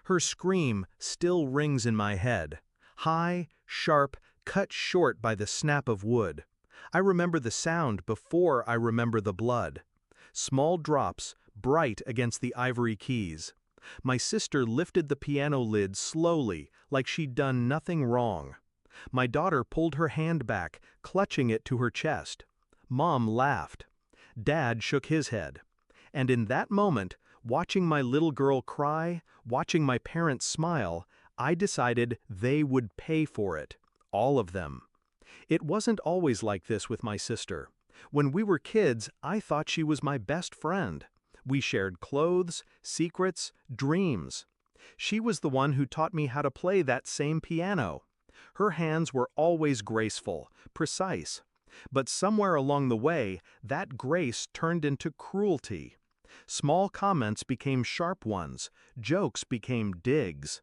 Her scream still rings in my head. High, sharp, cut short by the snap of wood. I remember the sound before I remember the blood. Small drops, bright against the ivory keys. My sister lifted the piano lid slowly, like she'd done nothing wrong. My daughter pulled her hand back, clutching it to her chest. Mom laughed. Dad shook his head. And in that moment, watching my little girl cry, watching my parents smile, I decided they would pay for it. All of them. It wasn't always like this with my sister. When we were kids, I thought she was my best friend. We shared clothes, secrets, dreams. She was the one who taught me how to play that same piano. Her hands were always graceful, precise. But somewhere along the way, that grace turned into cruelty. Small comments became sharp ones, jokes became digs.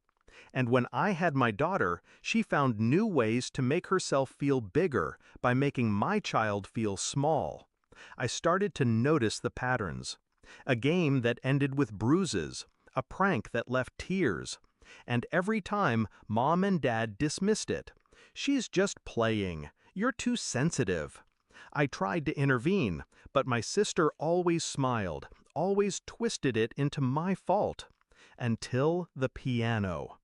And when I had my daughter, she found new ways to make herself feel bigger by making my child feel small. I started to notice the patterns. A game that ended with bruises, a prank that left tears. And every time, Mom and Dad dismissed it. "She's just playing. You're too sensitive." I tried to intervene, but my sister always smiled, always twisted it into my fault. Until the piano.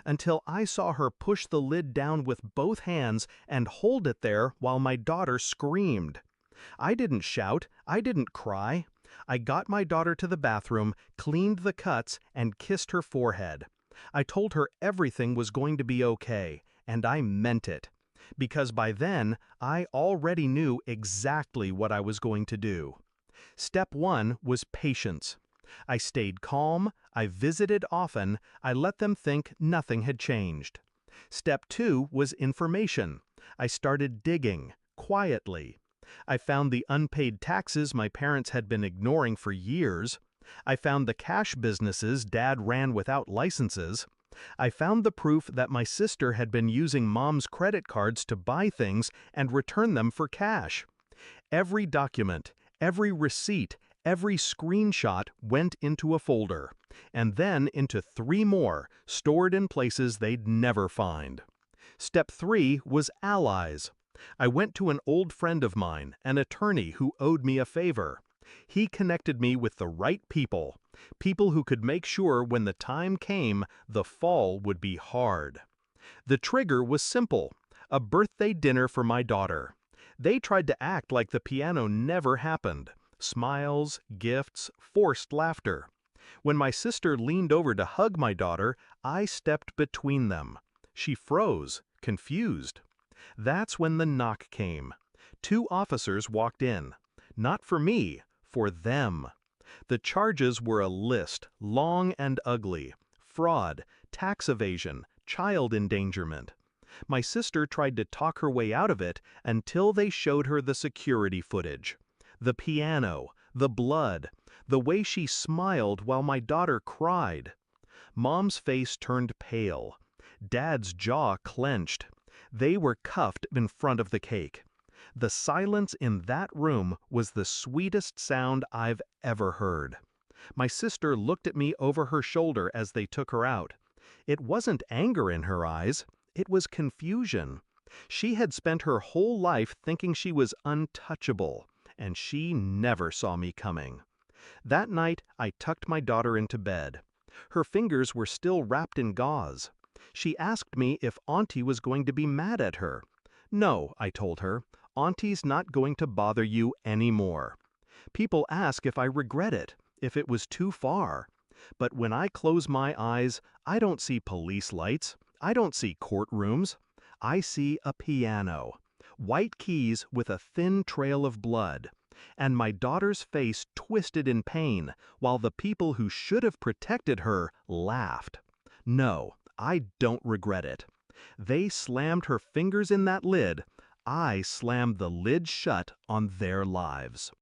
Until I saw her push the lid down with both hands and hold it there while my daughter screamed. I didn't shout, I didn't cry. I got my daughter to the bathroom, cleaned the cuts, and kissed her forehead. I told her everything was going to be okay, and I meant it. Because by then, I already knew exactly what I was going to do. Step 1 was patience. I stayed calm, I visited often, I let them think nothing had changed. Step 2 was information. I started digging, quietly. I found the unpaid taxes my parents had been ignoring for years. I found the cash businesses Dad ran without licenses. I found the proof that my sister had been using Mom's credit cards to buy things and return them for cash. Every document, every receipt, every screenshot went into a folder, and then into 3 more, stored in places they'd never find. Step 3 was allies. I went to an old friend of mine, an attorney who owed me a favor. He connected me with the right people, people who could make sure when the time came, the fall would be hard. The trigger was simple, a birthday dinner for my daughter. They tried to act like the piano never happened. Smiles, gifts, forced laughter. When my sister leaned over to hug my daughter, I stepped between them. She froze, confused. That's when the knock came. 2 officers walked in. Not for me, for them. The charges were a list, long and ugly. Fraud, tax evasion, child endangerment. My sister tried to talk her way out of it until they showed her the security footage. The piano, the blood, the way she smiled while my daughter cried. Mom's face turned pale. Dad's jaw clenched. They were cuffed in front of the cake. The silence in that room was the sweetest sound I've ever heard. My sister looked at me over her shoulder as they took her out. It wasn't anger in her eyes, it was confusion. She had spent her whole life thinking she was untouchable, and she never saw me coming. That night, I tucked my daughter into bed. Her fingers were still wrapped in gauze. She asked me if Auntie was going to be mad at her. "No," I told her, "Auntie's not going to bother you anymore." People ask if I regret it, if it was too far. But when I close my eyes, I don't see police lights. I don't see courtrooms. I see a piano. White keys with a thin trail of blood. And my daughter's face twisted in pain, while the people who should have protected her laughed. No, I don't regret it. They slammed her fingers in that lid. I slammed the lid shut on their lives.